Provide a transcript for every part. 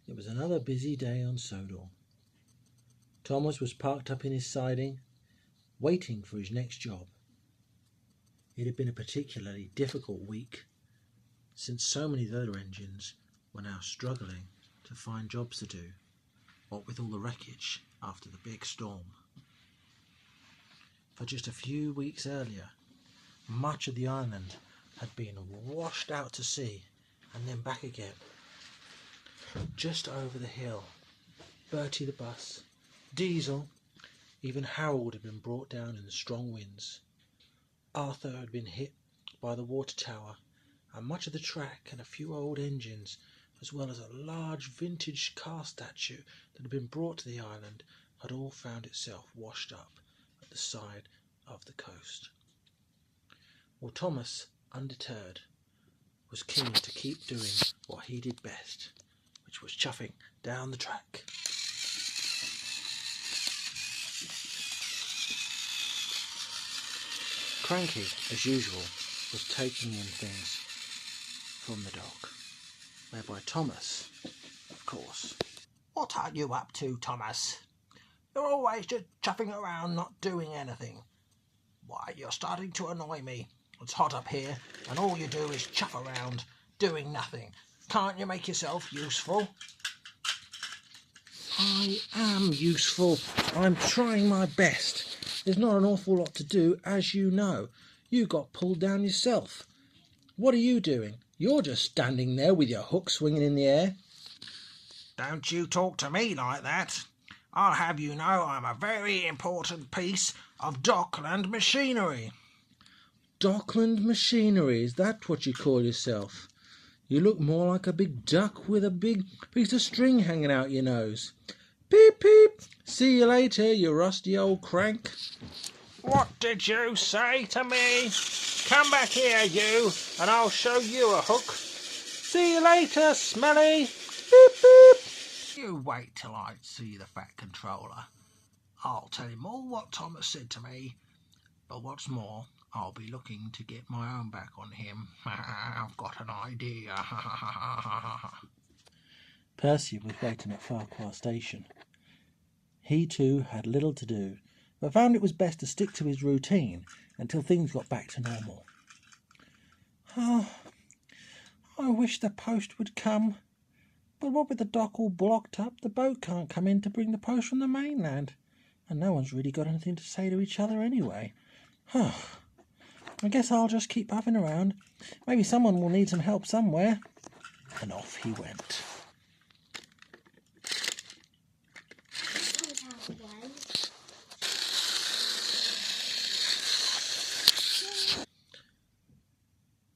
It was another busy day on Sodor. Thomas was parked up in his siding, waiting for his next job. It had been a particularly difficult week, since so many of the other engines were now struggling to find jobs to do, what with all the wreckage after the big storm. For just a few weeks earlier, much of the island had been washed out to sea and then back again. Just over the hill, Bertie the bus, Diesel, even Harold had been brought down in the strong winds. Arthur had been hit by the water tower, and much of the track and a few old engines, as well as a large vintage car statue that had been brought to the island, had all found itself washed up at the side of the coast. Well, Thomas, undeterred, was keen to keep doing what he did best, which was chuffing down the track. Cranky, as usual, was taking in things from the dock, whereby Thomas, of course... What are you up to, Thomas? You're always just chuffing around, not doing anything. Why, you're starting to annoy me. It's hot up here, and all you do is chuff around, doing nothing. Can't you make yourself useful? I am useful. I'm trying my best. There's not an awful lot to do, as you know. You got pulled down yourself. What are you doing? You're just standing there with your hook swinging in the air. Don't you talk to me like that. I'll have you know I'm a very important piece of Dockland machinery. Dockland machinery, is that what you call yourself? You look more like a big duck with a big piece of string hanging out your nose. Peep, peep. See you later, you rusty old crank. What did you say to me? Come back here, you, and I'll show you a hook. See you later, smelly. Beep, beep. You wait till I see the Fat Controller. I'll tell him all what Thomas said to me. But what's more, I'll be looking to get my own back on him. I've got an idea. Percy was waiting at Farquhar Station. He too had little to do, but found it was best to stick to his routine until things got back to normal. Oh, I wish the post would come. But what with the dock all blocked up, the boat can't come in to bring the post from the mainland. And no one's really got anything to say to each other anyway. I guess I'll just keep puffing around. Maybe someone will need some help somewhere. And off he went.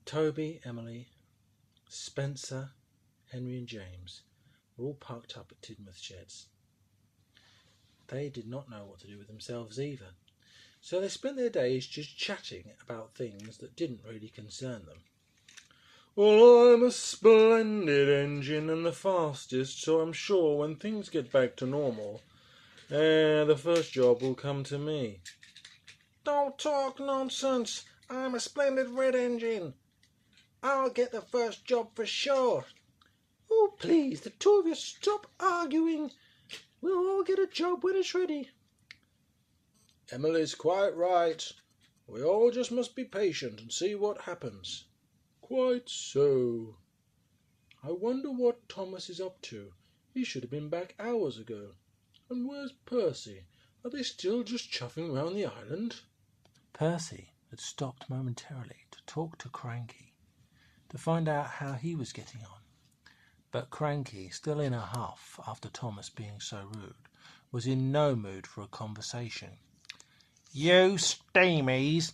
Toby, Emily, Spencer, Henry and James were all parked up at Tidmouth Sheds. They did not know what to do with themselves either, so they spent their days just chatting about things that didn't really concern them. Well, I'm a splendid engine and the fastest, so I'm sure when things get back to normal, the first job will come to me. Don't talk nonsense. I'm a splendid red engine. I'll get the first job for sure. Oh, please, the two of you stop arguing. We'll all get a job when it's ready. Emily's quite right. We all just must be patient and see what happens. Quite so. I wonder what Thomas is up to. He should have been back hours ago. And where's Percy? Are they still just chuffing round the island? Percy had stopped momentarily to talk to Cranky, to find out how he was getting on. But Cranky, still in a huff after Thomas being so rude, was in no mood for a conversation. You steamies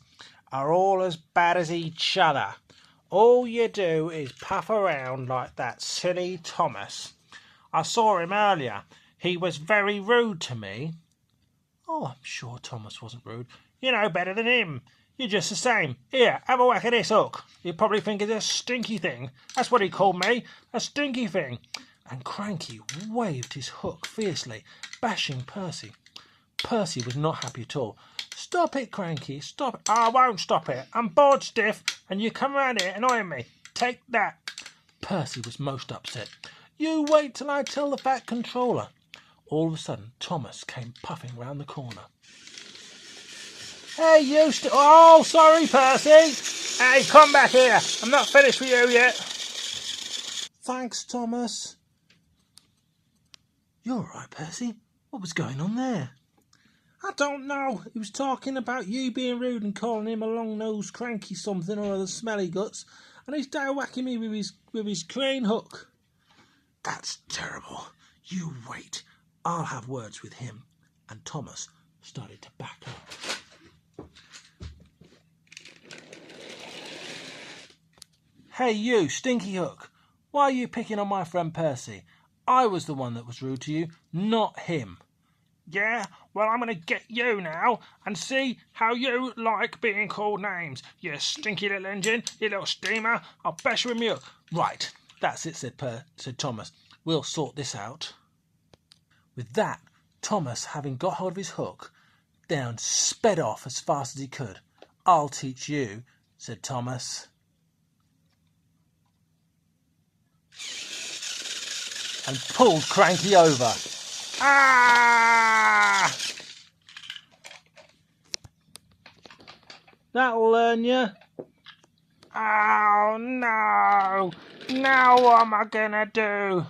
are all as bad as each other. All you do is puff around like that silly Thomas. I saw him earlier. He was very rude to me. Oh, I'm sure Thomas wasn't rude. You know better than him. You're just the same. Here, have a whack at this hook. You probably think it's a stinky thing. That's what he called me, a stinky thing. And Cranky waved his hook fiercely, bashing Percy. Percy was not happy at all. Stop it, Cranky, stop it. I won't stop it. I'm bored stiff, and you come round here annoying me. Take that. Percy was most upset. You wait till I tell the Fat Controller. All of a sudden, Thomas came puffing round the corner. Hey, you oh, sorry, Percy. Hey, come back here. I'm not finished with you yet. Thanks, Thomas. You're all right, Percy. What was going on there? I don't know. He was talking about you being rude and calling him a long-nosed cranky something or other smelly guts, and he started whacking me with his crane hook. That's terrible. You wait. I'll have words with him. And Thomas started to back up. Hey, you, Stinky Hook. Why are you picking on my friend Percy? I was the one that was rude to you, not him. Yeah, well, I'm going to get you now and see how you like being called names. You stinky little engine, you little steamer. I'll bash you with you. Right, that's it, said Thomas. We'll sort this out. With that, Thomas, having got hold of his hook, down sped off as fast as he could. I'll teach you, said Thomas. And pulled Cranky over. Ah! That'll learn you. Oh, no. Now what am I going to do?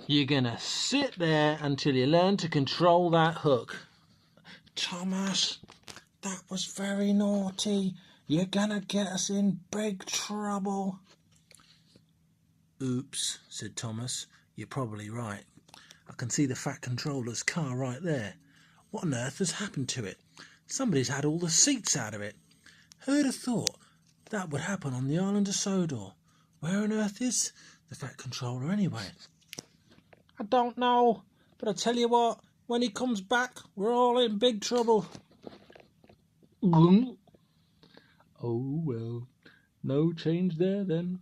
You're going to sit there until you learn to control that hook. Thomas, that was very naughty. You're going to get us in big trouble. Oops, said Thomas. You're probably right. I can see the Fat Controller's car right there. What on earth has happened to it? Somebody's had all the seats out of it. Who'd have thought that would happen on the island of Sodor? Where on earth is the Fat Controller anyway? I don't know, but I tell you what, when he comes back, we're all in big trouble. Oh well, no change there then.